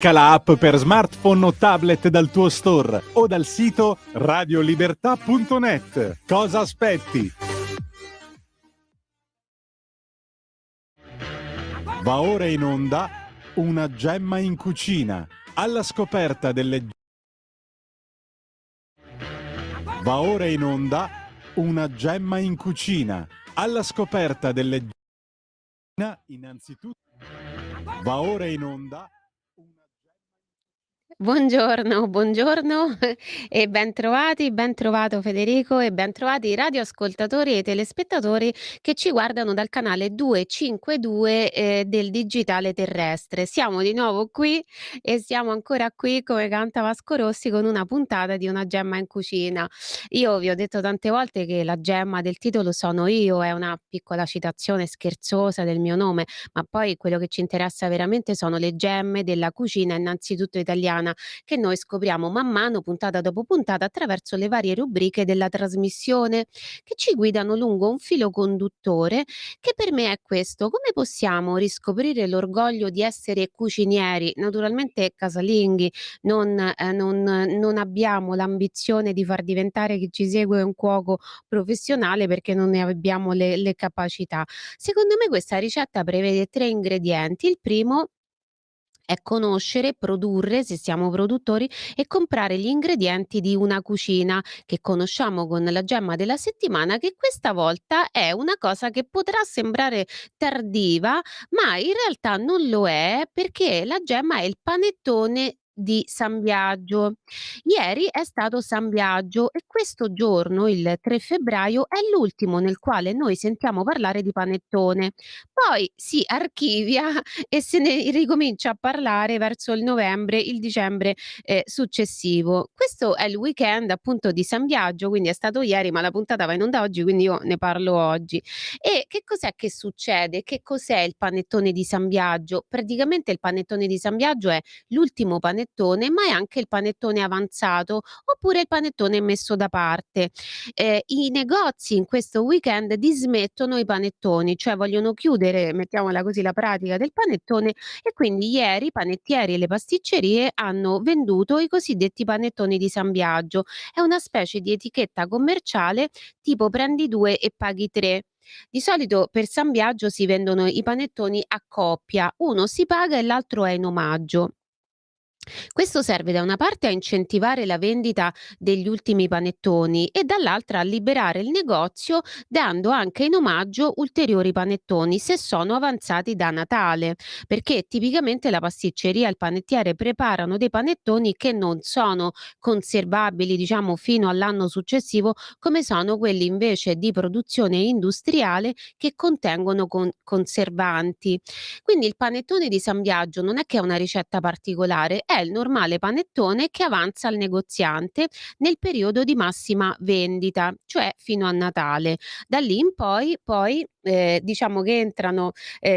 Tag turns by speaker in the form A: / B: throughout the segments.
A: La app per smartphone o tablet dal tuo store o dal sito radiolibertà.net. Cosa aspetti? Va ora in onda Una gemma in cucina, alla scoperta delle... Va ora in onda Una gemma in cucina, alla scoperta delle... Innanzitutto va ora in onda...
B: Buongiorno, buongiorno e bentrovati, bentrovato Federico e bentrovati i radioascoltatori e i telespettatori che ci guardano dal canale 252 del Digitale Terrestre. Siamo di nuovo qui e siamo ancora qui come canta Vasco Rossi con una puntata di Una gemma in cucina. Io vi ho detto tante volte che la gemma del titolo sono io, è una piccola citazione scherzosa del mio nome, ma poi quello che ci interessa veramente sono le gemme della cucina innanzitutto italiana che noi scopriamo man mano, puntata dopo puntata, attraverso le varie rubriche della trasmissione, che ci guidano lungo un filo conduttore che per me è questo: come possiamo riscoprire l'orgoglio di essere cucinieri, naturalmente casalinghi, non abbiamo l'ambizione di far diventare chi ci segue un cuoco professionale perché non ne abbiamo le capacità. Secondo me questa ricetta prevede 3 ingredienti. Il primo è conoscere, produrre, se siamo produttori, e comprare gli ingredienti di una cucina che conosciamo con la gemma della settimana, che questa volta è una cosa che potrà sembrare tardiva, ma in realtà non lo è perché la gemma è il panettone di San Biagio. Ieri è stato San Biagio e questo giorno, il 3 febbraio, è l'ultimo nel quale noi sentiamo parlare di panettone. Poi si archivia e se ne ricomincia a parlare verso il dicembre, successivo. Questo è il weekend appunto di San Biagio, quindi è stato ieri, ma la puntata va in onda oggi, quindi io ne parlo oggi. E che cos'è che succede? Che cos'è il panettone di San Biagio? Praticamente il panettone di San Biagio è l'ultimo panettone, ma è anche il panettone avanzato, oppure il panettone messo da parte. I negozi in questo weekend dismettono i panettoni, cioè vogliono chiudere, mettiamola così, la pratica del panettone e quindi ieri i panettieri e le pasticcerie hanno venduto i cosiddetti panettoni di San Biagio. È una specie di etichetta commerciale tipo prendi 2 e paghi 3. Di solito per San Biagio si vendono i panettoni a coppia, uno si paga e l'altro è in omaggio. Questo serve da una parte a incentivare la vendita degli ultimi panettoni e dall'altra a liberare il negozio dando anche in omaggio ulteriori panettoni se sono avanzati da Natale, perché tipicamente la pasticceria e il panettiere preparano dei panettoni che non sono conservabili, diciamo, fino all'anno successivo, come sono quelli invece di produzione industriale che contengono conservanti. Quindi il panettone di San Biagio non è che è una ricetta particolare, è il normale panettone che avanza al negoziante nel periodo di massima vendita, cioè fino a Natale. Da lì in poi diciamo che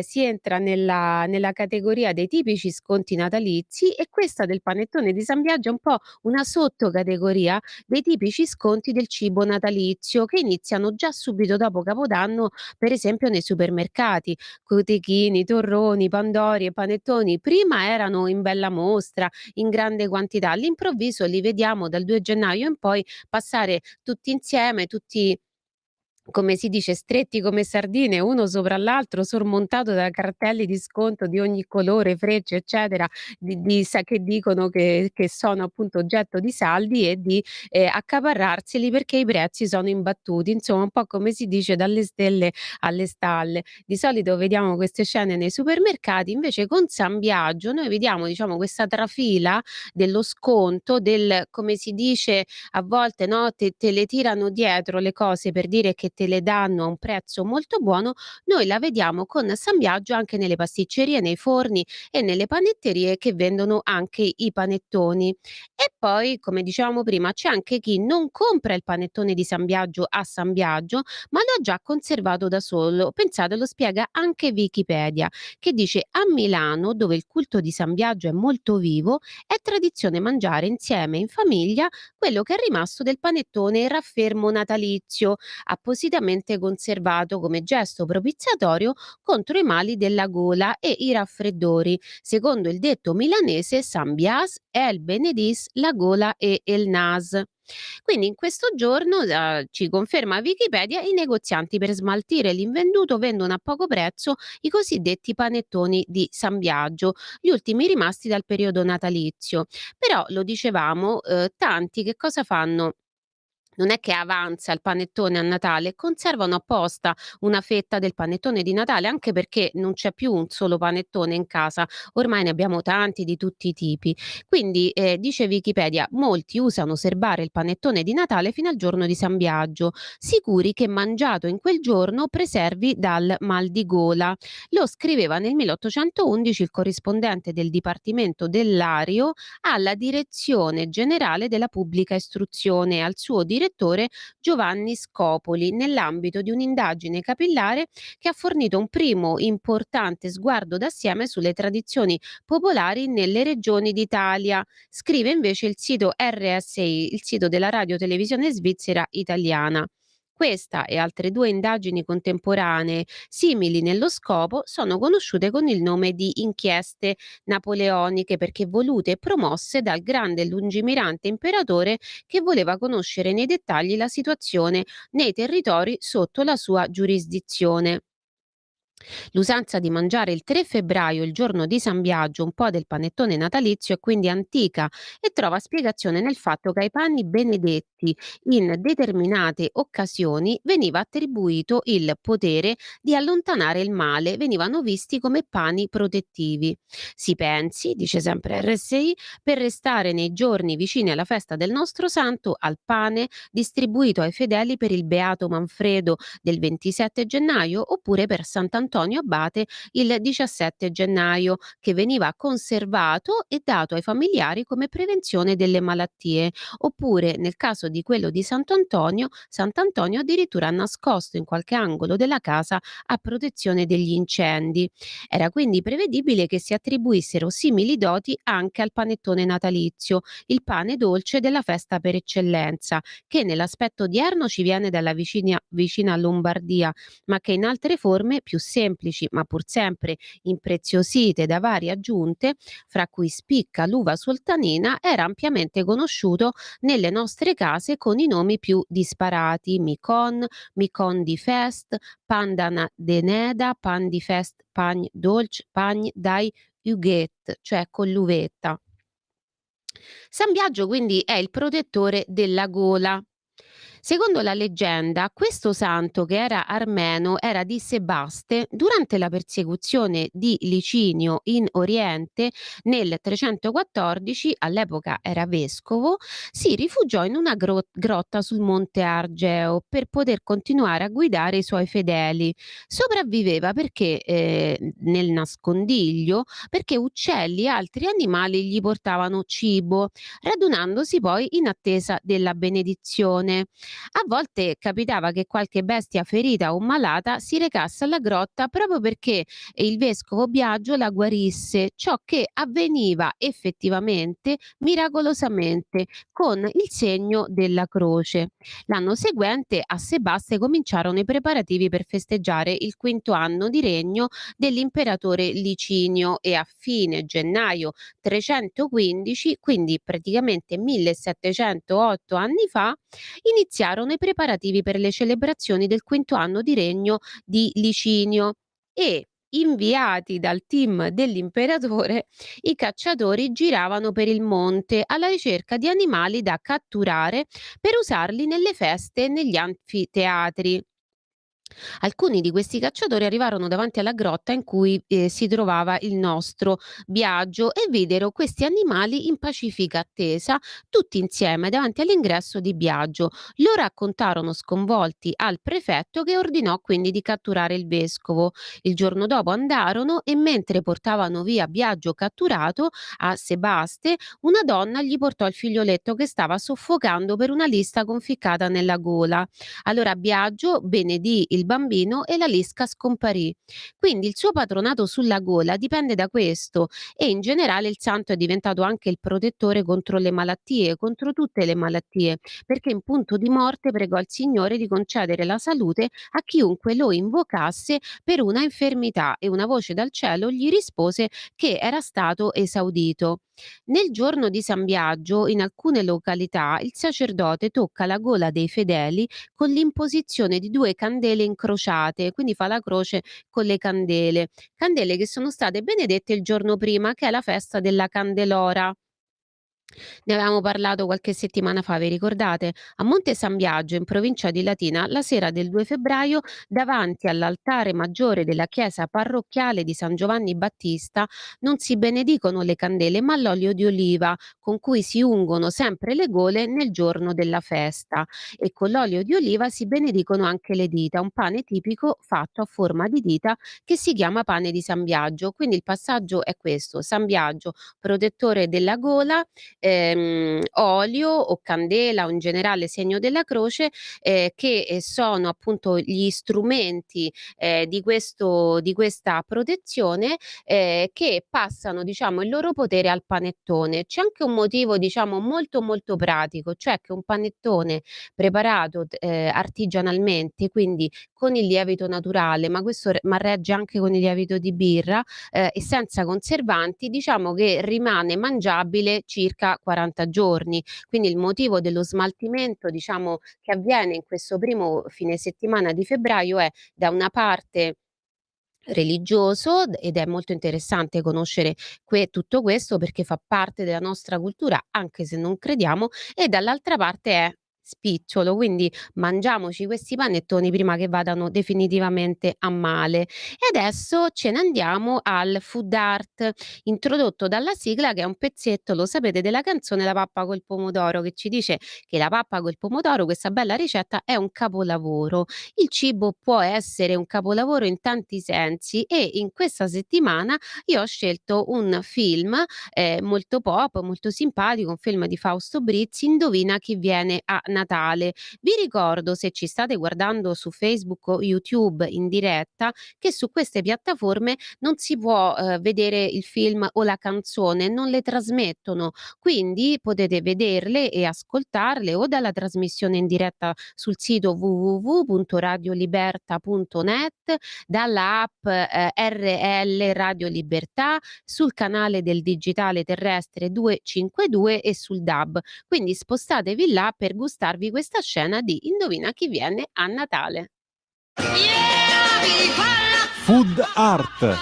B: si entra nella categoria dei tipici sconti natalizi e questa del panettone di San Biagio è un po' una sottocategoria dei tipici sconti del cibo natalizio che iniziano già subito dopo Capodanno, per esempio nei supermercati. Cotechini, torroni, pandori e panettoni prima erano in bella mostra, in grande quantità, all'improvviso li vediamo dal 2 gennaio in poi passare tutti insieme, tutti come si dice, stretti come sardine uno sopra l'altro, sormontato da cartelli di sconto di ogni colore, frecce, eccetera, che dicono che sono appunto oggetto di saldi e di accaparrarseli perché i prezzi sono imbattuti. Insomma, un po' come si dice dalle stelle alle stalle. Di solito vediamo queste scene nei supermercati, invece con San Biagio noi vediamo, diciamo, questa trafila dello sconto, del come si dice a volte, no, te le tirano dietro le cose per dire che te le danno a un prezzo molto buono, noi la vediamo con San Biagio anche nelle pasticcerie, nei forni e nelle panetterie che vendono anche i panettoni. E poi, come dicevamo prima, c'è anche chi non compra il panettone di San Biagio a San Biagio, ma lo ha già conservato da solo. Pensate, lo spiega anche Wikipedia, che dice: a Milano, dove il culto di San Biagio è molto vivo, è tradizione mangiare insieme in famiglia quello che è rimasto del panettone raffermo natalizio, appositamente appositamente conservato come gesto propiziatorio contro i mali della gola e i raffreddori, secondo il detto milanese San Bias, El Benedis, la gola e il nas. Quindi in questo giorno, ci conferma Wikipedia, i negozianti per smaltire l'invenduto vendono a poco prezzo i cosiddetti panettoni di San Biagio, gli ultimi rimasti dal periodo natalizio. Però lo dicevamo, tanti che cosa fanno? Non è che avanza il panettone a Natale, conservano apposta una fetta del panettone di Natale, anche perché non c'è più un solo panettone in casa, ormai ne abbiamo tanti di tutti i tipi. Quindi, dice Wikipedia, molti usano serbare il panettone di Natale fino al giorno di San Biagio, sicuri che mangiato in quel giorno preservi dal mal di gola. Lo scriveva nel 1811 il corrispondente del Dipartimento dell'Ario alla Direzione Generale della Pubblica Istruzione e al suo direttore Giovanni Scopoli, nell'ambito di un'indagine capillare che ha fornito un primo importante sguardo d'assieme sulle tradizioni popolari nelle regioni d'Italia. Scrive invece il sito RSI, il sito della radio televisione svizzera italiana. Questa e altre due indagini contemporanee simili nello scopo sono conosciute con il nome di inchieste napoleoniche, perché volute e promosse dal grande e lungimirante imperatore che voleva conoscere nei dettagli la situazione nei territori sotto la sua giurisdizione. L'usanza di mangiare il 3 febbraio, il giorno di San Biagio, un po' del panettone natalizio è quindi antica e trova spiegazione nel fatto che ai panni benedetti in determinate occasioni veniva attribuito il potere di allontanare il male, venivano visti come pani protettivi. Si pensi, dice sempre RSI, per restare nei giorni vicini alla festa del nostro santo, al pane distribuito ai fedeli per il Beato Manfredo del 27 gennaio, oppure per Sant'Antonio Abate il 17 gennaio, che veniva conservato e dato ai familiari come prevenzione delle malattie, oppure nel caso di quello di Sant'Antonio, Sant'Antonio addirittura nascosto in qualche angolo della casa a protezione degli incendi. Era quindi prevedibile che si attribuissero simili doti anche al panettone natalizio, il pane dolce della festa per eccellenza, che nell'aspetto odierno ci viene dalla vicina Lombardia, ma che in altre forme più semplici, ma pur sempre impreziosite da varie aggiunte, fra cui spicca l'uva sultanina, era ampiamente conosciuto nelle nostre case con i nomi più disparati: Micon, Micon di Fest, Pandana de Neda, Pan di Fest, Pagn Dolce, Pagn dai Huguet, cioè con l'uvetta. San Biagio quindi è il protettore della gola. Secondo la leggenda, questo santo, che era armeno, era di Sebaste. Durante la persecuzione di Licinio in Oriente nel 314, all'epoca era vescovo, si rifugiò in una grotta sul monte Argeo per poter continuare a guidare i suoi fedeli. Sopravviveva perché nel nascondiglio, perché uccelli e altri animali gli portavano cibo, radunandosi poi in attesa della benedizione. A volte capitava che qualche bestia ferita o malata si recasse alla grotta proprio perché il vescovo Biagio la guarisse, ciò che avveniva effettivamente miracolosamente con il segno della croce. L'anno seguente a Sebaste cominciarono i preparativi per festeggiare il quinto anno di regno dell'imperatore Licinio, e a fine gennaio 315, quindi praticamente 1708 anni fa, iniziarono i preparativi per le celebrazioni del quinto anno di regno di Licinio, e inviati dal team dell'imperatore, i cacciatori giravano per il monte alla ricerca di animali da catturare per usarli nelle feste e negli anfiteatri. Alcuni di questi cacciatori arrivarono davanti alla grotta in cui si trovava il nostro Biagio e videro questi animali in pacifica attesa, tutti insieme davanti all'ingresso di Biagio. Lo raccontarono sconvolti al prefetto, che ordinò quindi di catturare il vescovo. Il giorno dopo andarono, e mentre portavano via Biagio catturato a Sebaste, una donna gli portò il figlioletto che stava soffocando per una lista conficcata nella gola. Allora Biagio benedì il il bambino e la lisca scomparì. Quindi il suo patronato sulla gola dipende da questo e in generale il santo è diventato anche il protettore contro le malattie, contro tutte le malattie, perché in punto di morte pregò il Signore di concedere la salute a chiunque lo invocasse per una infermità e una voce dal cielo gli rispose che era stato esaudito. Nel giorno di San Biagio, in alcune località, il sacerdote tocca la gola dei fedeli con l'imposizione di due candele incrociate, quindi fa la croce con le candele che sono state benedette il giorno prima, che è la festa della Candelora. Ne avevamo parlato qualche settimana fa, vi ricordate? A Monte San Biagio, in provincia di Latina, la sera del 2 febbraio, davanti all'altare maggiore della chiesa parrocchiale di San Giovanni Battista, non si benedicono le candele, ma l'olio di oliva, con cui si ungono sempre le gole nel giorno della festa. E con l'olio di oliva si benedicono anche le dita, un pane tipico fatto a forma di dita che si chiama pane di San Biagio. Quindi il passaggio è questo: San Biagio, protettore della gola, olio o candela o in generale segno della croce, che, sono appunto gli strumenti, di questa protezione, che passano diciamo il loro potere al panettone. C'è anche un motivo diciamo molto, molto pratico, cioè che un panettone preparato artigianalmente, quindi con il lievito naturale, ma questo ma regge anche con il lievito di birra, e senza conservanti, diciamo che rimane mangiabile circa 40 giorni. Quindi il motivo dello smaltimento, diciamo, che avviene in questo primo fine settimana di febbraio è da una parte religioso ed è molto interessante conoscere tutto questo perché fa parte della nostra cultura anche se non crediamo e dall'altra parte è spicciolo, quindi mangiamoci questi panettoni prima che vadano definitivamente a male. E adesso ce ne andiamo al food art introdotto dalla sigla che è un pezzetto, lo sapete, della canzone La pappa col pomodoro che ci dice che la pappa col pomodoro, questa bella ricetta, è un capolavoro. Il cibo può essere un capolavoro in tanti sensi e in questa settimana io ho scelto un film, molto pop, molto simpatico, un film di Fausto Brizzi, Indovina chi viene a Natale. Vi ricordo, se ci state guardando su Facebook o YouTube in diretta, che su queste piattaforme non si può, vedere il film o la canzone, non le trasmettono, quindi potete vederle e ascoltarle o dalla trasmissione in diretta sul sito www.radioliberta.net, dalla app, RL Radio Libertà, sul canale del digitale terrestre 252 e sul DAB. Quindi spostatevi là per gustarvi questa scena di Indovina chi viene a Natale.
A: Food art.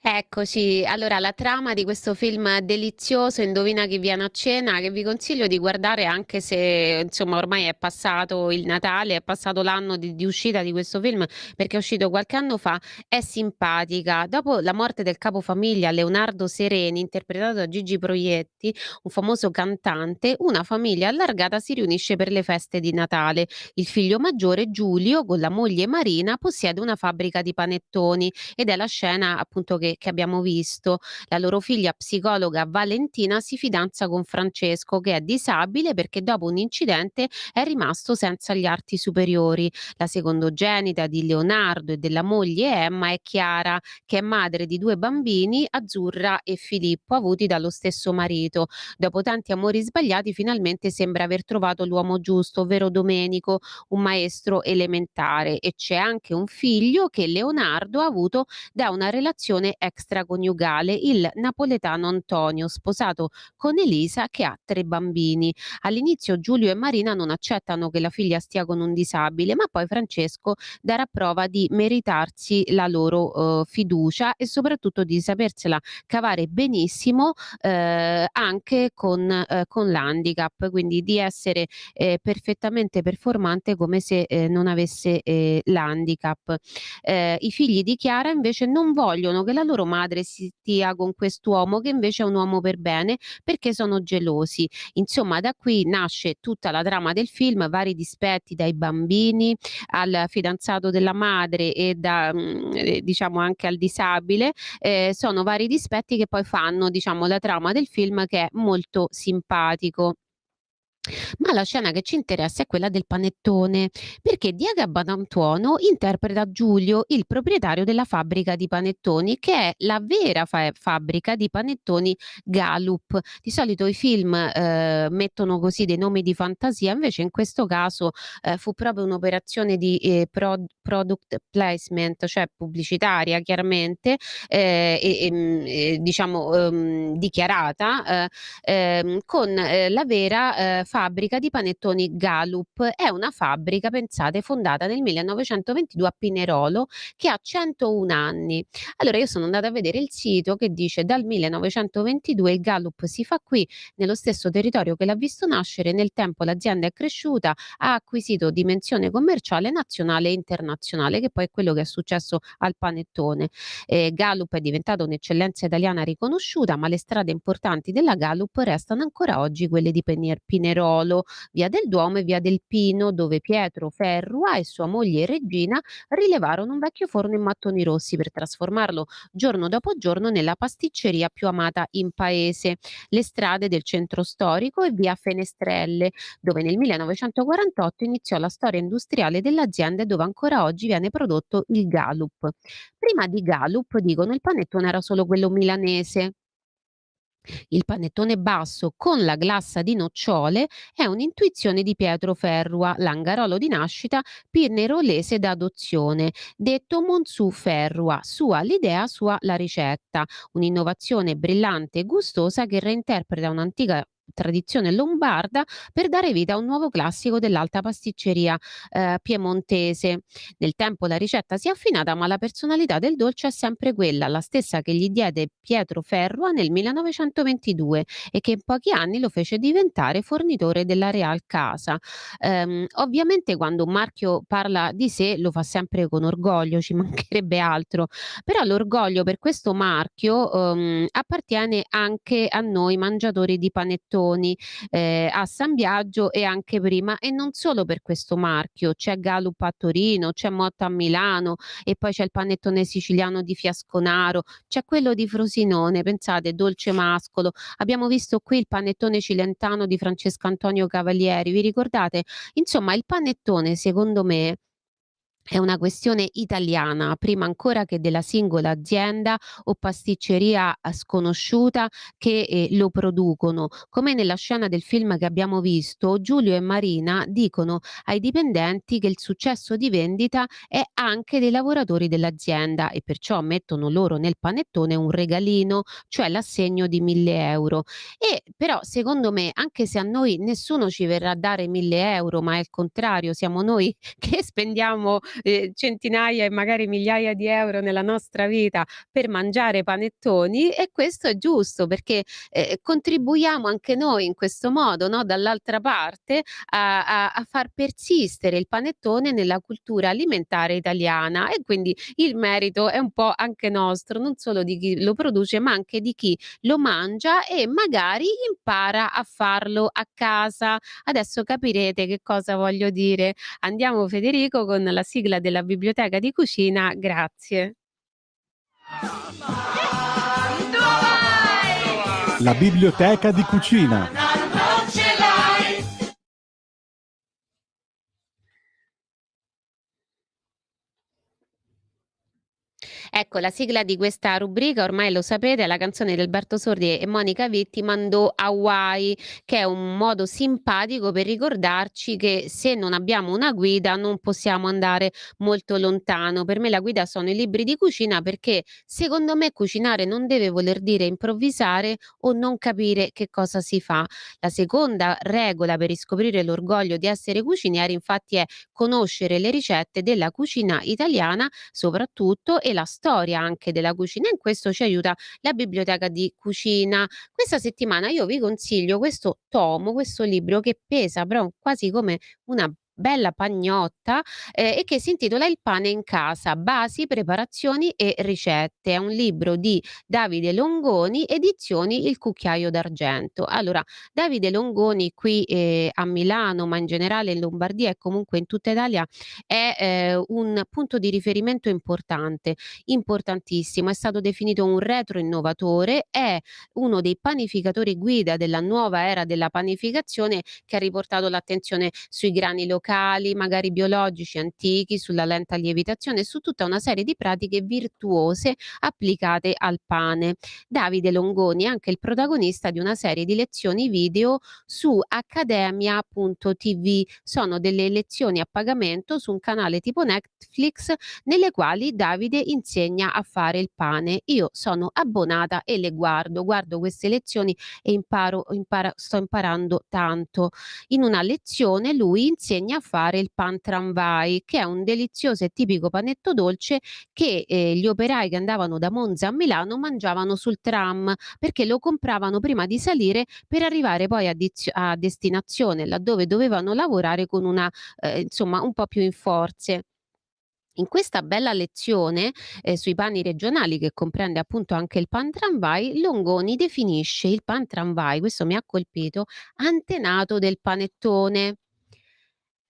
B: Eccoci, allora la trama di questo film delizioso, Indovina chi viene a cena, che vi consiglio di guardare anche se insomma ormai è passato il Natale, è passato l'anno di uscita di questo film perché è uscito qualche anno fa, è simpatica. Dopo la morte del capofamiglia Leonardo Sereni, interpretato da Gigi Proietti, un famoso cantante, una famiglia allargata si riunisce per le feste di Natale. Il figlio maggiore, Giulio, con la moglie Marina, possiede una fabbrica di panettoni ed è la scena appunto che abbiamo visto. La loro figlia psicologa Valentina si fidanza con Francesco che è disabile perché dopo un incidente è rimasto senza gli arti superiori. La secondogenita di Leonardo e della moglie Emma è Chiara, che è madre di due bambini, Azzurra e Filippo, avuti dallo stesso marito. Dopo tanti amori sbagliati, finalmente sembra aver trovato l'uomo giusto, ovvero Domenico, un maestro elementare, e c'è anche un figlio che Leonardo ha avuto da una relazione extraconiugale, il napoletano Antonio, sposato con Elisa che ha 3 bambini. All'inizio Giulio e Marina non accettano che la figlia stia con un disabile, ma poi Francesco darà prova di meritarsi la loro fiducia e soprattutto di sapersela cavare benissimo anche con l'handicap, quindi di essere perfettamente performante come se non avesse l'handicap. I figli di Chiara invece non vogliono che la loro madre si stia con quest'uomo che invece è un uomo per bene perché sono gelosi. Insomma, da qui nasce tutta la trama del film, vari dispetti dai bambini al fidanzato della madre e diciamo anche al disabile. Sono vari dispetti che poi fanno, diciamo, la trama del film che è molto simpatico. Ma la scena che ci interessa è quella del panettone, perché Diego Abatantuono interpreta Giulio, il proprietario della fabbrica di panettoni, che è la vera fabbrica di panettoni Gallup. Di solito i film mettono così dei nomi di fantasia, invece in questo caso fu proprio un'operazione di product placement, cioè pubblicitaria chiaramente, diciamo dichiarata. Con la vera fabbrica di panettoni Gallup. È una fabbrica, pensate, fondata nel 1922 a Pinerolo, che ha 101 anni. Allora io sono andata a vedere il sito che dice: "Dal 1922 il Gallup si fa qui, nello stesso territorio che l'ha visto nascere, nel tempo l'azienda è cresciuta, ha acquisito dimensione commerciale nazionale e internazionale", che poi è quello che è successo al panettone. Gallup è diventata un'eccellenza italiana riconosciuta, ma le strade importanti della Gallup restano ancora oggi quelle di Pinerolo, via del Duomo e via del Pino, dove Pietro Ferrua e sua moglie Regina rilevarono un vecchio forno in mattoni rossi per trasformarlo giorno dopo giorno nella pasticceria più amata in paese. Le strade del centro storico e via Fenestrelle, dove nel 1948 iniziò la storia industriale dell'azienda e dove ancora oggi viene prodotto il Gallup. Prima di Gallup, dicono, il panettone era solo quello milanese. Il panettone basso con la glassa di nocciole è un'intuizione di Pietro Ferrua, langarolo di nascita, pinerolese d'adozione, detto Monsù Ferrua, sua l'idea, sua la ricetta, un'innovazione brillante e gustosa che reinterpreta un'antica tradizione lombarda per dare vita a un nuovo classico dell'alta pasticceria piemontese. Nel tempo la ricetta si è affinata, ma la personalità del dolce è sempre quella, la stessa che gli diede Pietro Ferrua nel 1922 e che in pochi anni lo fece diventare fornitore della Real Casa. Ovviamente quando un marchio parla di sé lo fa sempre con orgoglio, ci mancherebbe altro, però l'orgoglio per questo marchio appartiene anche a noi mangiatori di panettoni, a San Biagio e anche prima, e non solo per questo marchio. C'è Gallup a Torino, c'è Motta a Milano e poi c'è il panettone siciliano di Fiasconaro, c'è quello di Frosinone, pensate, Dolce Mascolo. Abbiamo visto qui il panettone cilentano di Francesco Antonio Cavalieri, vi ricordate? Insomma, il panettone secondo me è una questione italiana, prima ancora che della singola azienda o pasticceria sconosciuta che lo producono. Come nella scena del film che abbiamo visto, Giulio e Marina dicono ai dipendenti che il successo di vendita è anche dei lavoratori dell'azienda e perciò mettono loro nel panettone un regalino, cioè l'assegno di 1.000 euro. E però secondo me, anche se a noi nessuno ci verrà a dare 1.000 euro, ma è il contrario, siamo noi che spendiamo centinaia e magari migliaia di euro nella nostra vita per mangiare panettoni e questo è giusto perché, contribuiamo anche noi in questo modo, no, dall'altra parte a far persistere il panettone nella cultura alimentare italiana e quindi il merito è un po' anche nostro, non solo di chi lo produce, ma anche di chi lo mangia e magari impara a farlo a casa. Adesso capirete che cosa voglio dire. Andiamo Federico con la sigla della biblioteca di cucina, grazie.
A: La biblioteca di cucina.
B: Ecco, la sigla di questa rubrica ormai lo sapete, è la canzone di Alberto Sordi e Monica Vitti, Mandò Hawaii, che è un modo simpatico per ricordarci che se non abbiamo una guida non possiamo andare molto lontano. Per me la guida sono i libri di cucina perché secondo me cucinare non deve voler dire improvvisare o non capire che cosa si fa. La seconda regola per riscoprire l'orgoglio di essere cucinieri infatti è conoscere le ricette della cucina italiana soprattutto e la storia anche della cucina. In questo ci aiuta la biblioteca di cucina. Questa settimana io vi consiglio questo tomo, questo libro che pesa però quasi come una bella pagnotta e che si intitola Il pane in casa, basi, preparazioni e ricette. È un libro di Davide Longoni, edizioni Il Cucchiaio d'Argento. Allora, Davide Longoni qui a Milano, ma in generale in Lombardia e comunque in tutta Italia, è un punto di riferimento importante, importantissimo. È stato definito un retro innovatore, è uno dei panificatori guida della nuova era della panificazione che ha riportato l'attenzione sui grani locali, magari biologici, antichi, sulla lenta lievitazione e su tutta una serie di pratiche virtuose applicate al pane. Davide Longoni è anche il protagonista di una serie di lezioni video su accademia.tv. Sono delle lezioni a pagamento su un canale tipo Netflix nelle quali Davide insegna a fare il pane. Io sono abbonata e le guardo queste lezioni e sto imparando tanto. In una lezione lui insegna a fare il pan tramvai, che è un delizioso e tipico panetto dolce che gli operai che andavano da Monza a Milano mangiavano sul tram perché lo compravano prima di salire per arrivare poi a destinazione laddove dovevano lavorare con una insomma un po' più in forze. In questa bella lezione, sui pani regionali che comprende appunto anche il pan tramvai, Longoni definisce il pan tramvai, questo mi ha colpito, antenato del panettone.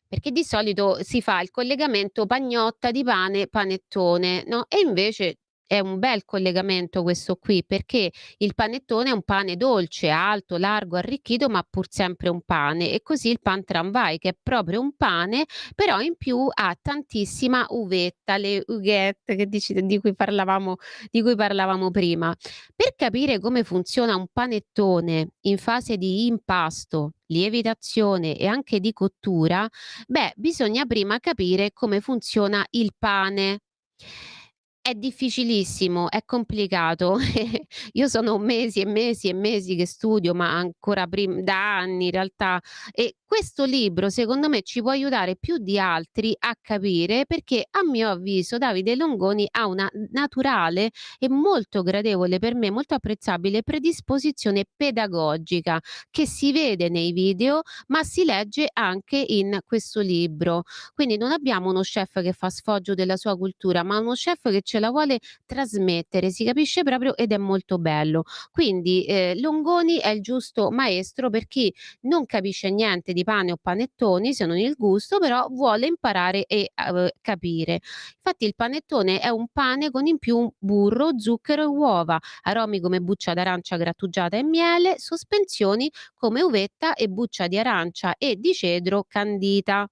B: Perché di solito si fa il collegamento pagnotta di pane, panettone, no, e invece è un bel collegamento questo qui, perché il panettone è un pane dolce, alto, largo, arricchito, ma pur sempre un pane. E così il pan tramvai, che è proprio un pane, però in più ha tantissima uvetta, le ughette che dici di cui parlavamo prima. Per capire come funziona un panettone in fase di impasto, lievitazione e anche di cottura, beh, bisogna prima capire come funziona il pane. È difficilissimo, è complicato. Io sono mesi e mesi e mesi che studio, ma ancora da anni in realtà. E questo libro secondo me ci può aiutare più di altri a capire perché a mio avviso Davide Longoni ha una naturale e molto gradevole per me, molto apprezzabile predisposizione pedagogica che si vede nei video, ma si legge anche in questo libro. Quindi non abbiamo uno chef che fa sfoggio della sua cultura, ma uno chef che ce la vuole trasmettere, si capisce proprio ed è molto bello. Quindi, Longoni è il giusto maestro per chi non capisce niente di pane o panettoni, se non il gusto, però vuole imparare e, capire. Infatti il panettone è un pane con in più burro, zucchero e uova, aromi come buccia d'arancia grattugiata e miele, sospensioni come uvetta e buccia di arancia e di cedro candita.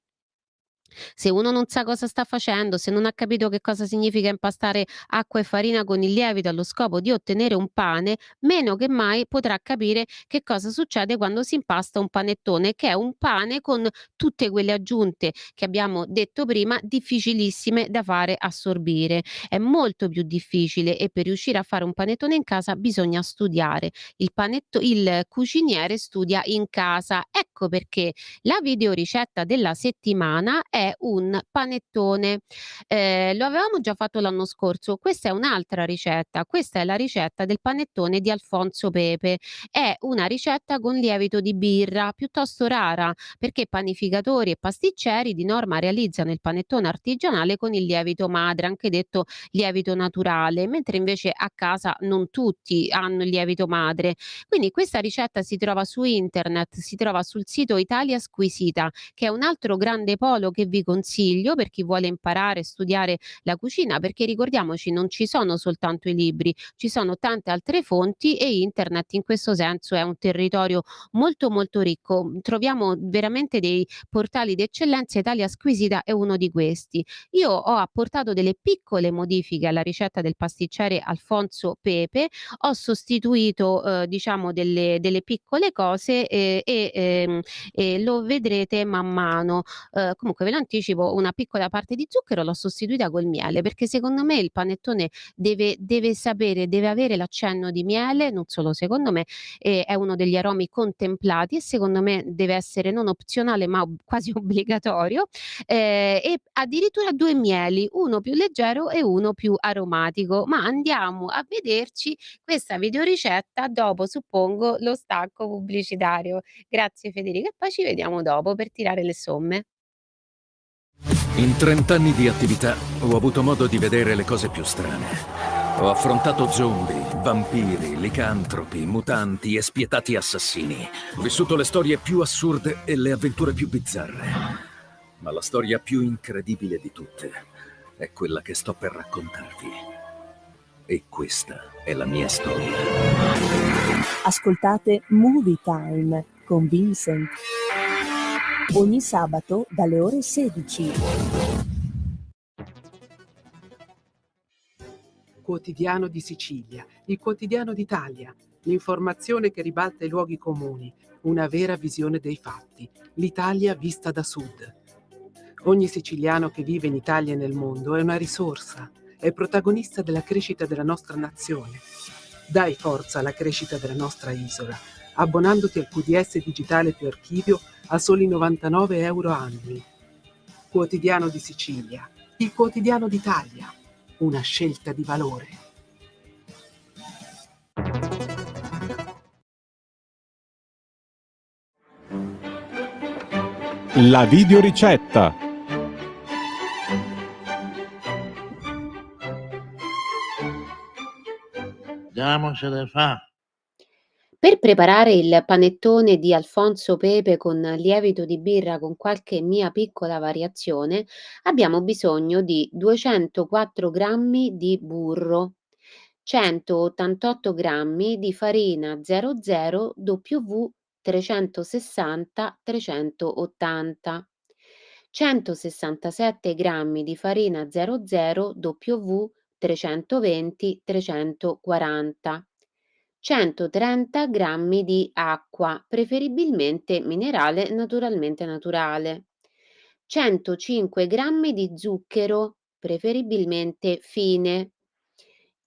B: Se uno non sa cosa sta facendo, se non ha capito che cosa significa impastare acqua e farina con il lievito allo scopo di ottenere un pane, meno che mai potrà capire che cosa succede quando si impasta un panettone, che è un pane con tutte quelle aggiunte che abbiamo detto prima, difficilissime da fare assorbire. È molto più difficile e per riuscire a fare un panettone in casa bisogna studiare. Il cuciniere studia in casa. Ecco perché la videoricetta della settimana è è un panettone. Lo avevamo già fatto l'anno scorso, questa è un'altra ricetta, questa è la ricetta del panettone di Alfonso Pepe. È una ricetta con lievito di birra, piuttosto rara, perché panificatori e pasticceri di norma realizzano il panettone artigianale con il lievito madre, anche detto lievito naturale, mentre invece a casa non tutti hanno il lievito madre. Quindi questa ricetta si trova su internet, si trova sul sito Italia Squisita, che è un altro grande polo che vi consiglio per chi vuole imparare e studiare la cucina, perché ricordiamoci non ci sono soltanto i libri, ci sono tante altre fonti e internet in questo senso è un territorio molto molto ricco. Troviamo veramente dei portali d'eccellenza, Italia Squisita è uno di questi. Io ho apportato delle piccole modifiche alla ricetta del pasticcere Alfonso Pepe, ho sostituito, diciamo delle piccole cose, e lo vedrete man mano. Comunque ve lo anticipo, una piccola parte di zucchero l'ho sostituita col miele, perché secondo me il panettone deve avere l'accenno di miele, non solo secondo me, è uno degli aromi contemplati e secondo me deve essere non opzionale ma quasi obbligatorio, e addirittura 2 mieli, uno più leggero e uno più aromatico. Ma andiamo a vederci questa videoricetta dopo, suppongo, lo stacco pubblicitario. Grazie Federica e poi ci vediamo dopo per tirare le somme.
C: In 30 anni di attività ho avuto modo di vedere le cose più strane. Ho affrontato zombie, vampiri, licantropi, mutanti e spietati assassini. Ho vissuto le storie più assurde e le avventure più bizzarre. Ma la storia più incredibile di tutte è quella che sto per raccontarvi. E questa è la mia storia.
D: Ascoltate Movie Time con Vincent ogni sabato dalle ore 16.
E: Quotidiano di Sicilia, il quotidiano d'Italia, l'informazione che ribalta i luoghi comuni, una vera visione dei fatti, l'Italia vista da sud. Ogni siciliano che vive in Italia e nel mondo è una risorsa, è protagonista della crescita della nostra nazione. Dai forza alla crescita della nostra isola, abbonandoti al QDS digitale più archivio a soli 99 euro annui. Quotidiano di Sicilia, il quotidiano d'Italia, una scelta di valore.
A: La videoricetta.
F: Diamocene fa.
B: Per preparare il panettone di Alfonso Pepe con lievito di birra con qualche mia piccola variazione, abbiamo bisogno di 204 grammi di burro, 188 grammi di farina 00 W 360-380, 167 grammi di farina 00 W 320-340, 130 grammi di acqua, preferibilmente minerale, naturalmente naturale, 105 grammi di zucchero, preferibilmente fine.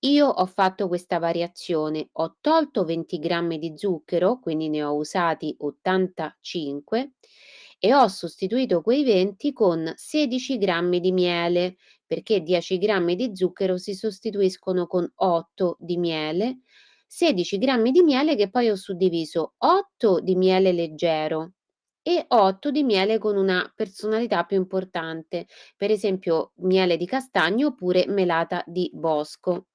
B: Io ho fatto questa variazione, ho tolto 20 grammi di zucchero, quindi ne ho usati 85 e ho sostituito quei 20 con 16 grammi di miele, perché 10 grammi di zucchero si sostituiscono con 8 di miele, 16 grammi di miele che poi ho suddiviso 8 di miele leggero e 8 di miele con una personalità più importante, per esempio miele di castagno oppure melata di bosco.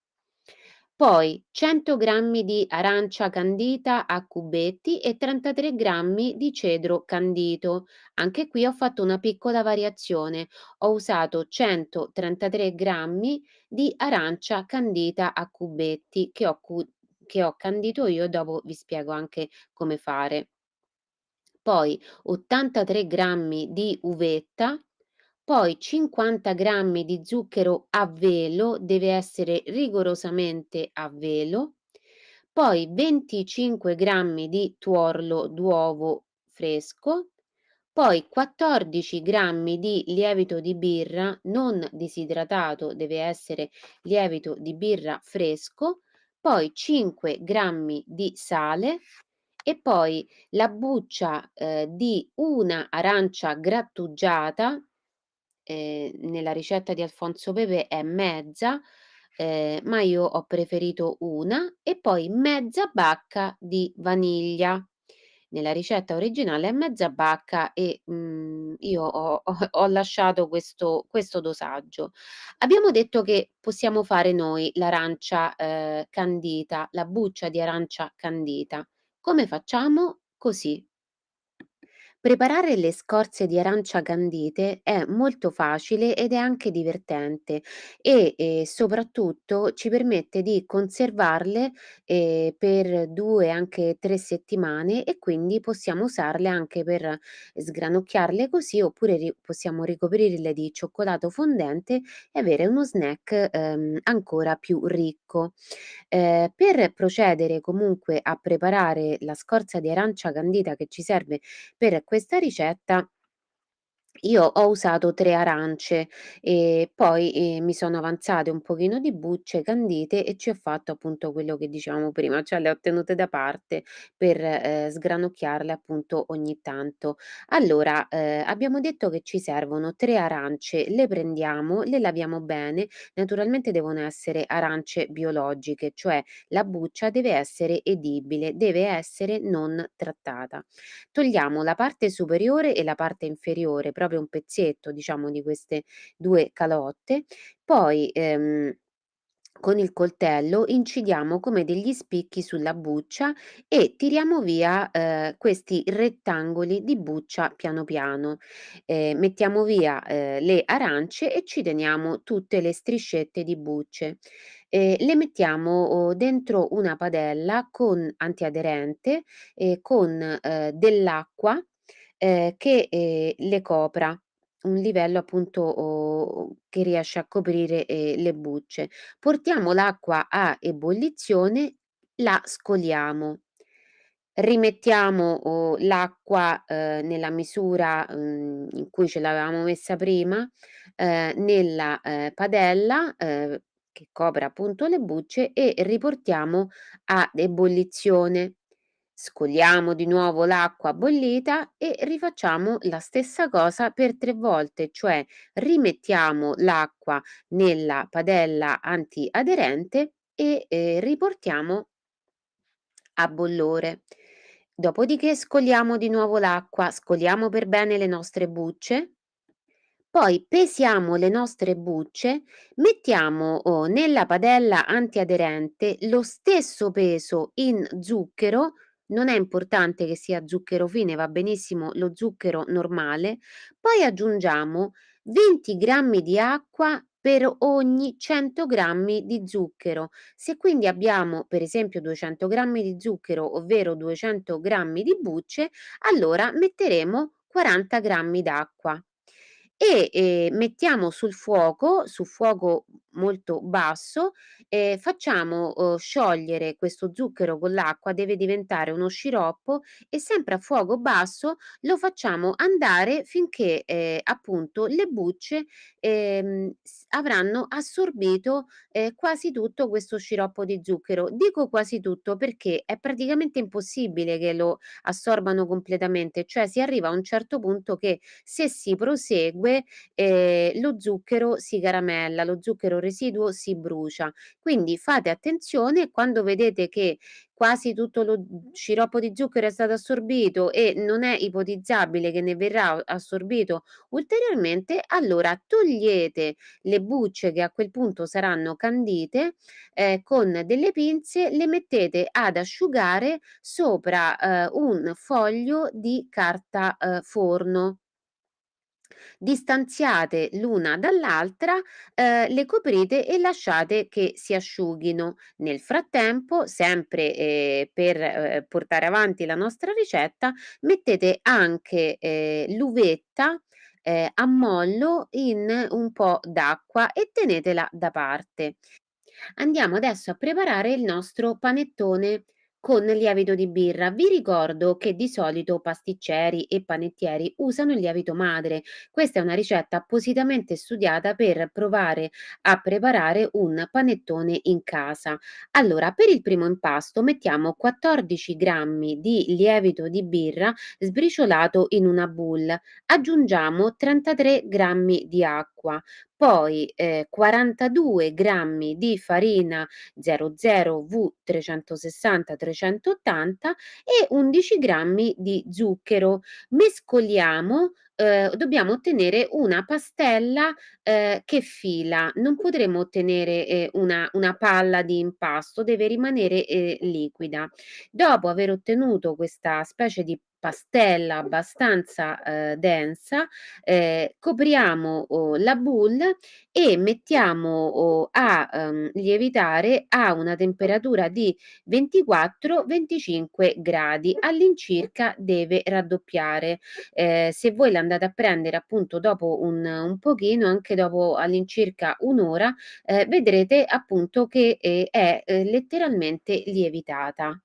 B: Poi 100 grammi di arancia candita a cubetti e 33 grammi di cedro candito. Anche qui ho fatto una piccola variazione. Ho usato 133 grammi di arancia candita a cubetti che ho candito io e dopo vi spiego anche come fare. Poi 83 grammi di uvetta, poi 50 grammi di zucchero a velo, deve essere rigorosamente a velo, poi 25 grammi di tuorlo d'uovo fresco, poi 14 grammi di lievito di birra non disidratato, deve essere lievito di birra fresco, poi 5 grammi di sale e poi la buccia, di una arancia grattugiata nella ricetta di Alfonso Pepe è mezza, ma io ho preferito una e poi mezza bacca di vaniglia. Nella ricetta originale è mezza bacca e, io ho lasciato questo dosaggio. Abbiamo detto che possiamo fare noi l'arancia, candita, la buccia di arancia candita. Come facciamo? Così. Preparare le scorze di arancia candite è molto facile ed è anche divertente e, soprattutto ci permette di conservarle, per 2, anche 3 settimane e quindi possiamo usarle anche per sgranocchiarle così oppure possiamo ricoprirle di cioccolato fondente e avere uno snack, ancora più ricco. Per procedere comunque a preparare la scorza di arancia candita che ci serve per questa ricetta io ho usato 3 arance e poi, mi sono avanzate un pochino di bucce candite e ci ho fatto appunto quello che dicevamo prima, cioè le ho tenute da parte per, sgranocchiarle appunto ogni tanto. Allora, abbiamo detto che ci servono 3 arance, le prendiamo, le laviamo bene, naturalmente devono essere arance biologiche, cioè la buccia deve essere edibile, deve essere non trattata. Togliamo la parte superiore e la parte inferiore, proprio un pezzetto diciamo di queste 2 calotte, poi, con il coltello incidiamo come degli spicchi sulla buccia e tiriamo via, questi rettangoli di buccia piano piano. Mettiamo via, le arance e ci teniamo tutte le striscette di bucce. Le mettiamo dentro una padella con antiaderente e con, dell'acqua, che, le copra, un livello appunto che riesce a coprire, le bucce. Portiamo l'acqua a ebollizione, la scoliamo. Rimettiamo, l'acqua, nella misura, in cui ce l'avevamo messa prima, nella, padella, che copre appunto le bucce e riportiamo ad ebollizione. Scoliamo di nuovo l'acqua bollita e rifacciamo la stessa cosa per 3 volte, cioè rimettiamo l'acqua nella padella antiaderente e, riportiamo a bollore. Dopodiché scoliamo di nuovo l'acqua, scoliamo per bene le nostre bucce, poi pesiamo le nostre bucce, mettiamo, nella padella antiaderente lo stesso peso in zucchero, non è importante che sia zucchero fine, va benissimo lo zucchero normale, poi aggiungiamo 20 grammi di acqua per ogni 100 grammi di zucchero. Se quindi abbiamo per esempio 200 grammi di zucchero, ovvero 200 grammi di bucce, allora metteremo 40 grammi d'acqua e, mettiamo sul fuoco, su fuoco molto basso, facciamo, sciogliere questo zucchero con l'acqua, deve diventare uno sciroppo e sempre a fuoco basso lo facciamo andare finché, appunto le bucce, avranno assorbito, quasi tutto questo sciroppo di zucchero. Dico quasi tutto perché è praticamente impossibile che lo assorbano completamente, cioè si arriva a un certo punto che se si prosegue, lo zucchero si caramella, lo zucchero residuo si brucia. Quindi fate attenzione quando vedete che quasi tutto lo sciroppo di zucchero è stato assorbito e non è ipotizzabile che ne verrà assorbito ulteriormente, allora togliete le bucce che a quel punto saranno candite, con delle pinze le mettete ad asciugare sopra, un foglio di carta, forno. Distanziate l'una dall'altra, le coprite e lasciate che si asciughino. Nel frattempo, sempre, per, portare avanti la nostra ricetta, mettete anche, l'uvetta, a mollo in un po' d'acqua e tenetela da parte. Andiamo adesso a preparare il nostro panettone. con lievito di birra. Vi ricordo che di solito pasticceri e panettieri usano il lievito madre. Questa è una ricetta appositamente studiata per provare a preparare un panettone in casa. Allora, per il primo impasto mettiamo 14 grammi di lievito di birra sbriciolato in una boule. Aggiungiamo 33 grammi di acqua, poi 42 grammi di farina 00 V 360 380 e 11 grammi di zucchero. Mescoliamo, dobbiamo ottenere una pastella, che fila. Non potremo ottenere, una palla di impasto, deve rimanere, liquida. Dopo aver ottenuto questa specie di pastella abbastanza, densa, copriamo, la boule e mettiamo a lievitare a una temperatura di 24-25 gradi, all'incirca deve raddoppiare. Se voi l'andate a prendere appunto dopo un pochino, anche dopo all'incirca 1 ora, vedrete appunto che, è, letteralmente lievitata.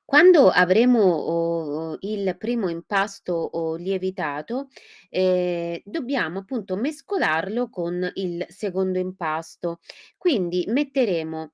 B: Quando avremo il primo impasto lievitato, dobbiamo appunto mescolarlo con il secondo impasto. Quindi metteremo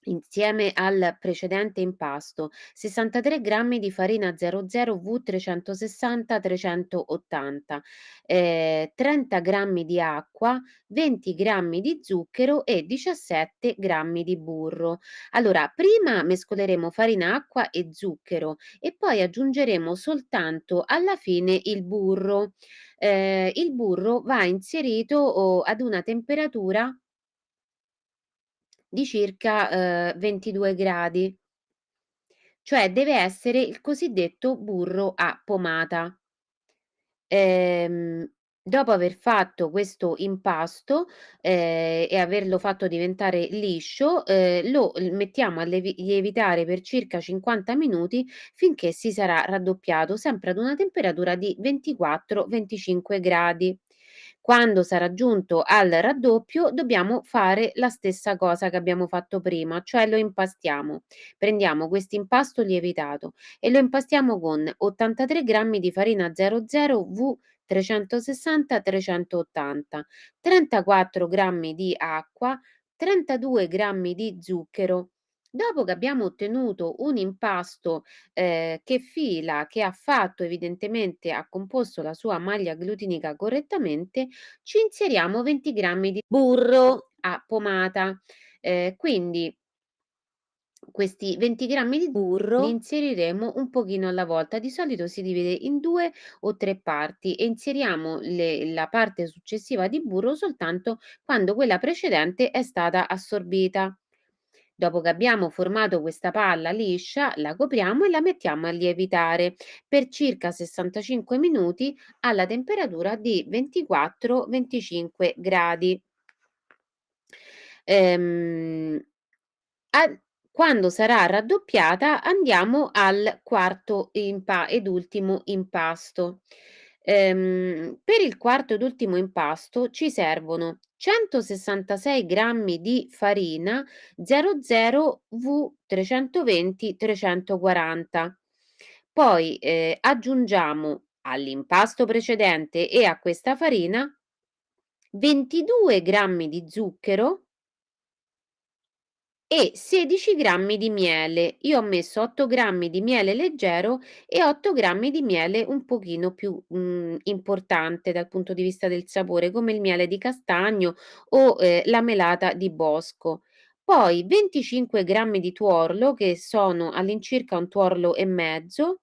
B: insieme al precedente impasto, 63 grammi di farina 00 V 360 380, 30 grammi di acqua, 20 grammi di zucchero e 17 grammi di burro. Allora, prima mescoleremo farina, acqua e zucchero e poi aggiungeremo soltanto alla fine il burro. Il burro va inserito ad una temperatura di circa, 22 gradi, cioè deve essere il cosiddetto burro a pomata. Ehm, Dopo aver fatto questo impasto, e averlo fatto diventare liscio, lo mettiamo a lievitare per circa 50 minuti finché si sarà raddoppiato, sempre ad una temperatura di 24-25 gradi. Quando sarà giunto al raddoppio dobbiamo fare la stessa cosa che abbiamo fatto prima, cioè lo impastiamo. Prendiamo quest'impasto lievitato e lo impastiamo con 83 grammi di farina 00 V 360 380, 34 grammi di acqua, 32 grammi di zucchero. Dopo che abbiamo ottenuto un impasto che fila, che ha fatto evidentemente, ha composto la sua maglia glutinica correttamente, ci inseriamo 20 grammi di burro a pomata. Quindi questi 20 grammi di burro li inseriremo un pochino alla volta, di solito si divide in 2 o 3 parti e inseriamo la parte successiva di burro soltanto quando quella precedente è stata assorbita. Dopo che abbiamo formato questa palla liscia, la copriamo e la mettiamo a lievitare per circa 65 minuti alla temperatura di 24-25 gradi. Ehm, a Quando sarà raddoppiata andiamo al quarto ed ultimo impasto. Per il quarto ed ultimo impasto ci servono 166 grammi di farina 00 V 320 340. Poi, aggiungiamo all'impasto precedente e a questa farina 22 grammi di zucchero e 16 grammi di miele. Io ho messo 8 grammi di miele leggero e 8 grammi di miele un pochino più, importante dal punto di vista del sapore, come il miele di castagno o, la melata di bosco. Poi 25 grammi di tuorlo, che sono all'incirca un tuorlo e mezzo,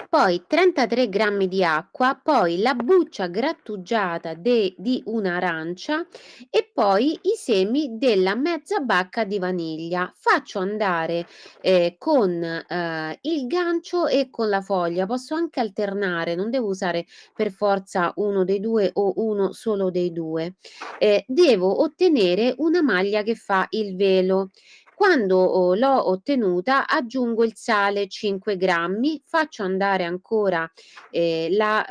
B: poi 33 grammi di acqua, poi la buccia grattugiata di un'arancia e poi i semi della mezza bacca di vaniglia. Faccio andare, con, il gancio e con la foglia, posso anche alternare, non devo usare per forza uno dei 2 o uno solo dei 2. Devo ottenere una maglia che fa il velo. Quando l'ho ottenuta aggiungo il sale 5 grammi, faccio andare ancora, la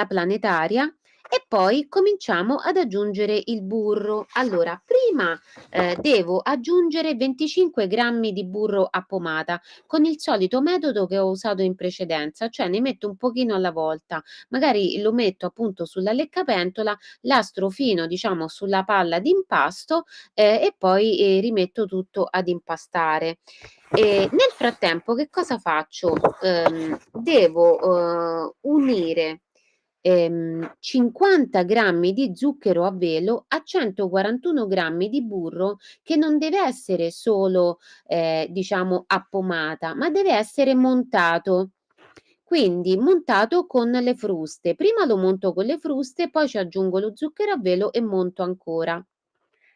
B: planetaria e poi cominciamo ad aggiungere il burro. Allora, prima devo aggiungere 25 grammi di burro a pomata con il solito metodo che ho usato in precedenza, cioè ne metto un pochino alla volta, magari lo metto appunto sulla leccapentola, la strofino diciamo sulla palla di impasto e poi rimetto tutto ad impastare. Nel frattempo che cosa faccio? Devo unire 50 grammi di zucchero a velo a 141 grammi di burro che non deve essere solo, diciamo a pomata, ma deve essere montato. Quindi montato con le fruste. Prima lo monto con le fruste, poi ci aggiungo lo zucchero a velo e monto ancora.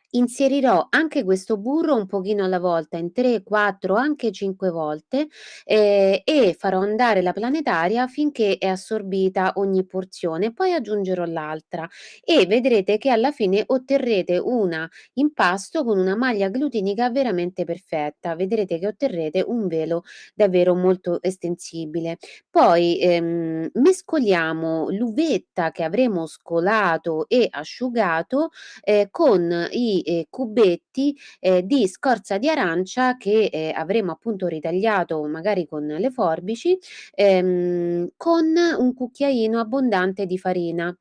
B: Inserirò anche questo burro un pochino alla volta, in 3, 4, anche 5 volte, e farò andare la planetaria finché è assorbita ogni porzione, poi aggiungerò l'altra e vedrete che alla fine otterrete una impasto con una maglia glutinica veramente perfetta. Vedrete che otterrete un velo davvero molto estensibile. Poi, mescoliamo l'uvetta che avremo scolato e asciugato con i, cubetti, di scorza di arancia che, avremo appunto ritagliato magari con le forbici, con un cucchiaino abbondante di farina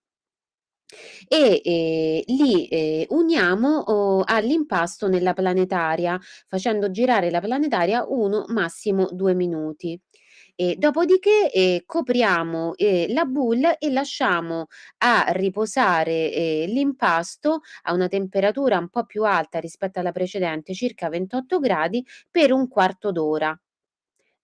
B: e, li, uniamo all'impasto nella planetaria, facendo girare la planetaria 1, massimo 2 minuti. Dopodiché, copriamo, la boule e lasciamo a riposare, l'impasto a una temperatura un po' più alta rispetto alla precedente, circa 28 gradi, per un quarto d'ora.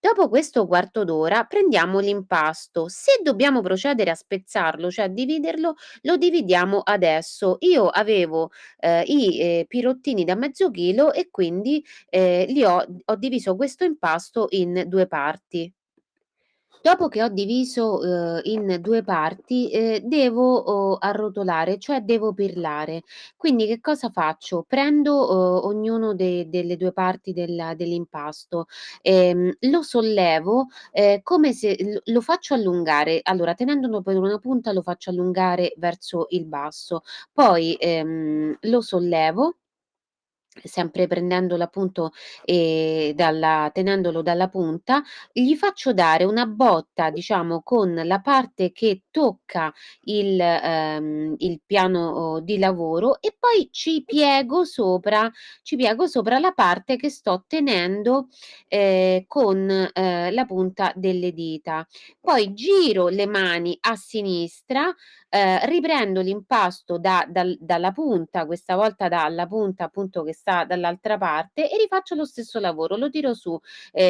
B: Dopo questo quarto d'ora prendiamo l'impasto. Se dobbiamo procedere a spezzarlo, cioè a dividerlo, lo dividiamo adesso. Io avevo, i, pirottini da mezzo chilo e quindi, li ho diviso questo impasto in 2 parti. Dopo che ho diviso, in 2 parti, devo, arrotolare, cioè devo pirlare. Quindi che cosa faccio? Prendo, ognuno delle 2 parti dell'impasto, lo sollevo, come se lo faccio allungare. Allora, tenendolo per una punta lo faccio allungare verso il basso, poi, lo sollevo sempre prendendolo appunto, dalla tenendolo dalla punta, gli faccio dare una botta, diciamo, con la parte che tocca il piano di lavoro e poi ci piego sopra la parte che sto tenendo, con, la punta delle dita. Poi giro le mani a sinistra, riprendo l'impasto dalla punta, questa volta dalla punta appunto che sta dall'altra parte e rifaccio lo stesso lavoro, lo tiro su,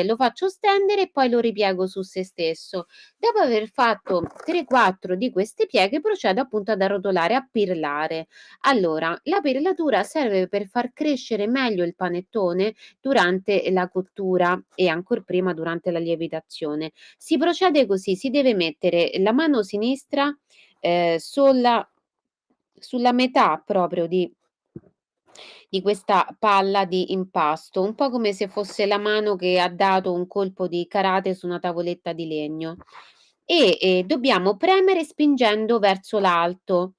B: lo faccio stendere e poi lo ripiego su se stesso. Dopo aver fatto 3, 4 di queste pieghe procedo appunto ad arrotolare, a pirlare. Allora, la pirlatura serve per far crescere meglio il panettone durante la cottura e ancor prima durante la lievitazione. Si procede così: si deve mettere la mano sinistra sulla metà proprio di questa palla di impasto, un po' come se fosse la mano che ha dato un colpo di karate su una tavoletta di legno dobbiamo premere spingendo verso l'alto.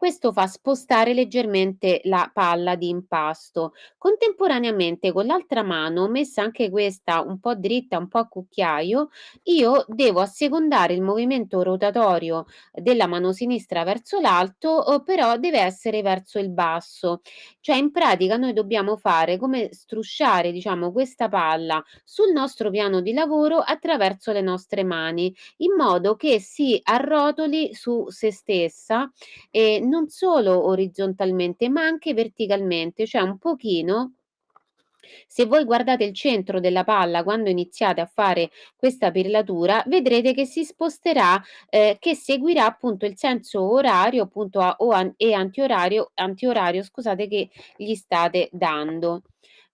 B: Questo fa spostare leggermente la palla di impasto. Contemporaneamente con l'altra mano, messa anche questa un po' dritta, un po' a cucchiaio, io devo assecondare il movimento rotatorio della mano sinistra verso l'alto, però deve essere verso il basso. Cioè in pratica noi dobbiamo fare come strusciare, diciamo, questa palla sul nostro piano di lavoro attraverso le nostre mani, in modo che si arrotoli su se stessa, non solo orizzontalmente, ma anche verticalmente, cioè un pochino se voi guardate il centro della palla quando iniziate a fare questa pirlatura, vedrete che si sposterà, che seguirà appunto il senso orario appunto a o an e antiorario scusate, che gli state dando.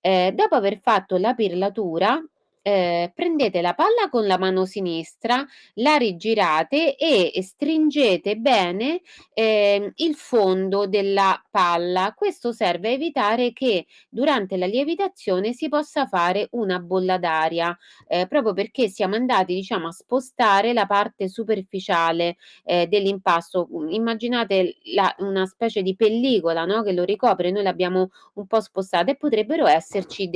B: Dopo aver fatto la pirlatura prendete la palla con la mano sinistra, la rigirate e stringete bene, il fondo della palla. Questo serve a evitare che durante la lievitazione si possa fare una bolla d'aria, proprio perché siamo andati, diciamo, a spostare la parte superficiale, dell'impasto. Immaginate una specie di pellicola, no, che lo ricopre, noi l'abbiamo un po' spostata e potrebbero esserci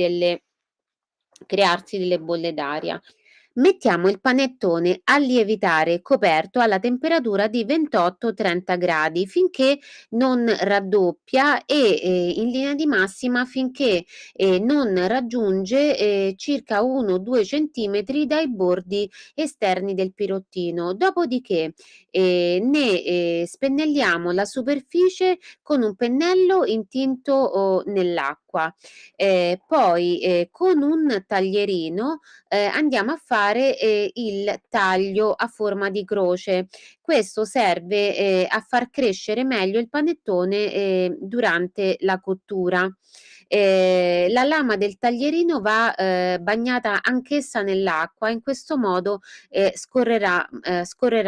B: crearsi delle bolle d'aria. Mettiamo il panettone a lievitare coperto alla temperatura di 28-30 gradi finché non raddoppia e in linea di massima finché non raggiunge circa 1-2 centimetri dai bordi esterni del pirottino. Dopodiché ne spennelliamo la superficie con un pennello intinto nell'acqua. Poi con un taglierino andiamo a fare il taglio a forma di croce. Questo serve a far crescere meglio il panettone durante la cottura. La lama del taglierino va bagnata anch'essa nell'acqua, in questo modo scorrerà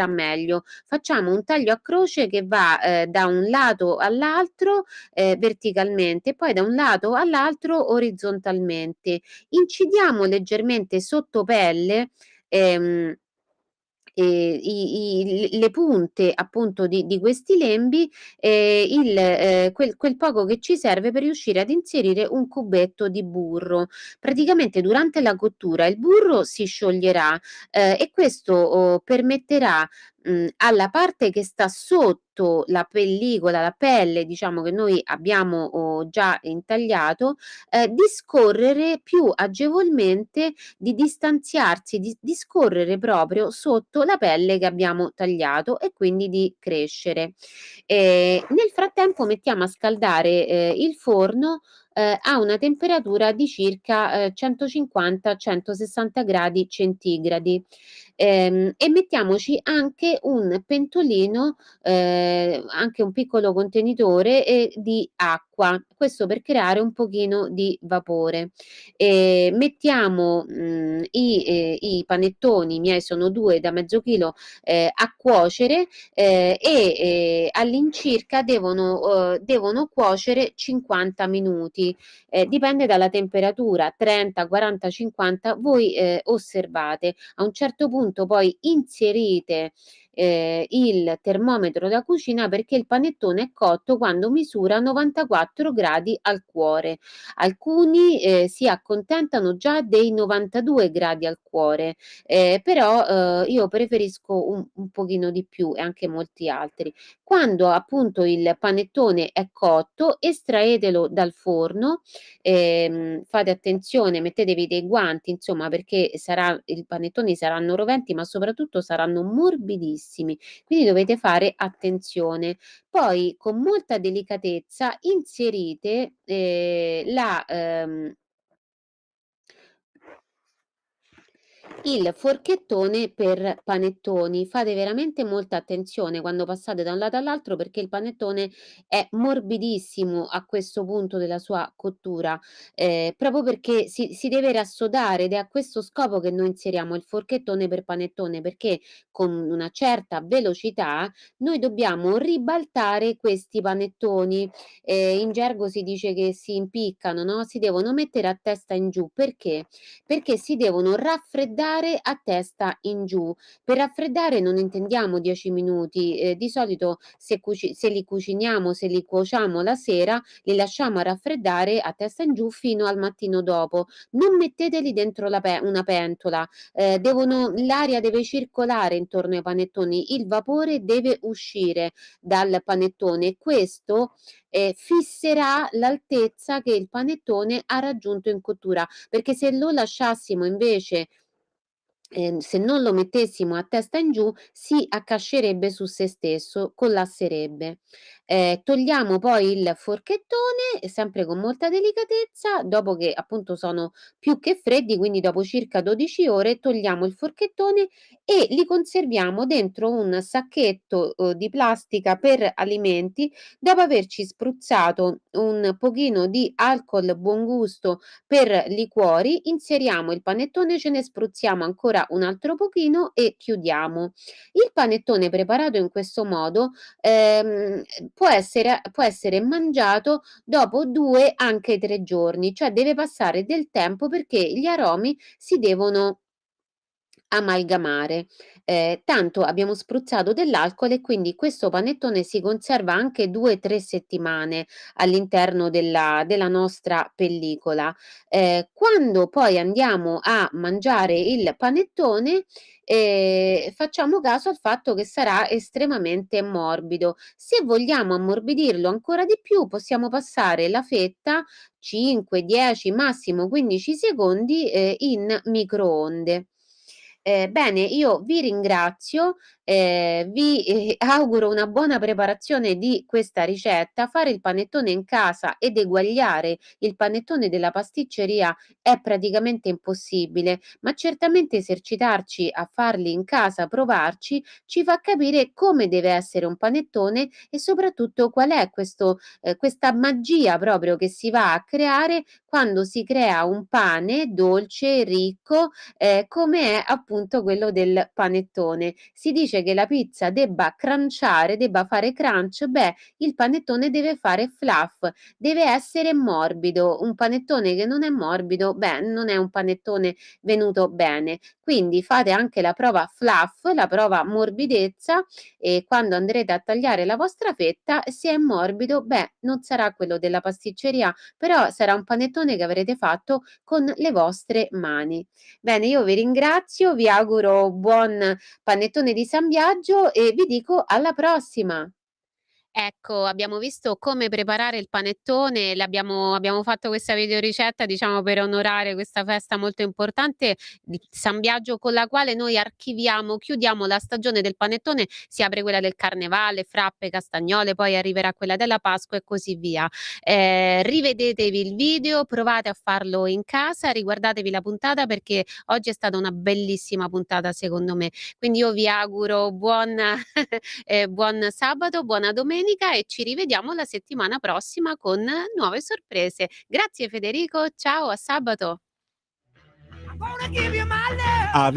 B: meglio. Facciamo un taglio a croce che va da un lato all'altro verticalmente e poi da un lato all'altro orizzontalmente. Incidiamo leggermente sotto pelle, ehm, le punte appunto di questi lembi, quel poco che ci serve per riuscire ad inserire un cubetto di burro. Praticamente durante la cottura il burro si scioglierà, e questo permetterà, alla parte che sta sotto la pellicola, la pelle diciamo che noi abbiamo già intagliato, di scorrere più agevolmente, di distanziarsi, di scorrere proprio sotto la pelle che abbiamo tagliato e quindi di crescere. Nel frattempo mettiamo a scaldare, il forno, a una temperatura di circa, 150-160 gradi centigradi. E mettiamoci anche un pentolino, anche un piccolo contenitore, di acqua, questo per creare un pochino di vapore. Mettiamo, i panettoni, i miei sono 2 da mezzo chilo, a cuocere, all'incirca devono cuocere 50 minuti, dipende dalla temperatura, 30, 40, 50, voi, osservate. A un certo punto poi inserite, il termometro da cucina perché il panettone è cotto quando misura 94 gradi al cuore. Alcuni, si accontentano già dei 92 gradi al cuore, però, io preferisco un pochino di più e anche molti altri. Quando appunto il panettone è cotto, estraetelo dal forno, fate attenzione, mettetevi dei guanti insomma perché i panettoni saranno roventi, ma soprattutto saranno morbidissimi, quindi dovete fare attenzione. Poi con molta delicatezza inserite, il forchettone per panettoni. Fate veramente molta attenzione quando passate da un lato all'altro perché il panettone è morbidissimo a questo punto della sua cottura, proprio perché si deve rassodare ed è a questo scopo che noi inseriamo il forchettone per panettone, perché con una certa velocità noi dobbiamo ribaltare questi panettoni. In gergo si dice che si impiccano, no, si devono mettere a testa in giù. Perché si devono raffreddare a testa in giù. Per raffreddare non intendiamo 10 minuti, di solito se li cuciniamo, se li cuociamo la sera, li lasciamo a raffreddare a testa in giù fino al mattino dopo. Non metteteli dentro una pentola, l'aria deve circolare intorno ai panettoni, il vapore deve uscire dal panettone e questo, fisserà l'altezza che il panettone ha raggiunto in cottura perché se lo lasciassimo invece se non lo mettessimo a testa in giù, si accascerebbe su se stesso, collasserebbe. Togliamo poi il forchettone, sempre con molta delicatezza, dopo che appunto sono più che freddi, quindi dopo circa 12 ore, togliamo il forchettone e li conserviamo dentro un sacchetto, di plastica per alimenti. Dopo averci spruzzato un pochino di alcol buon gusto per liquori, inseriamo il panettone, ce ne spruzziamo ancora un altro pochino e chiudiamo. Il panettone preparato in questo modo, può essere mangiato dopo 2, anche 3 giorni, cioè deve passare del tempo perché gli aromi si devono amalgamare. Tanto abbiamo spruzzato dell'alcol e quindi questo panettone si conserva anche 2, 3 settimane all'interno della nostra pellicola. Quando poi andiamo a mangiare il panettone, facciamo caso al fatto che sarà estremamente morbido. Se vogliamo ammorbidirlo ancora di più, possiamo passare la fetta 5, 10, massimo 15 secondi, in microonde. Bene, io vi ringrazio, vi, auguro una buona preparazione di questa ricetta. Fare il panettone in casa ed eguagliare il panettone della pasticceria è praticamente impossibile, ma certamente esercitarci a farli in casa, provarci, ci fa capire come deve essere un panettone e soprattutto qual è questa magia proprio che si va a creare quando si crea un pane dolce, ricco, come è appunto quello del panettone. Si dice che la pizza debba crunciare, debba fare crunch, beh, il panettone deve fare fluff, deve essere morbido. Un panettone che non è morbido, beh, non è un panettone venuto bene. Quindi fate anche la prova fluff, la prova morbidezza, e quando andrete a tagliare la vostra fetta, se è morbido, beh, non sarà quello della pasticceria, però sarà un panettone che avrete fatto con le vostre mani. Bene, io vi ringrazio, vi auguro buon panettone di San Biagio e vi dico alla prossima. Ecco, abbiamo visto come preparare il panettone, abbiamo fatto questa videoricetta, diciamo, per onorare questa festa molto importante di San Biagio, con la quale noi archiviamo, chiudiamo la stagione del panettone, si apre quella del carnevale, frappe, castagnole, poi arriverà quella della Pasqua e così via. Rivedetevi il video, provate a farlo in casa, riguardatevi la puntata perché oggi è stata una bellissima puntata secondo me. Quindi io vi auguro buon sabato, buona domenica e ci rivediamo la settimana prossima con nuove sorprese. Grazie Federico, ciao, a sabato.
A: Ave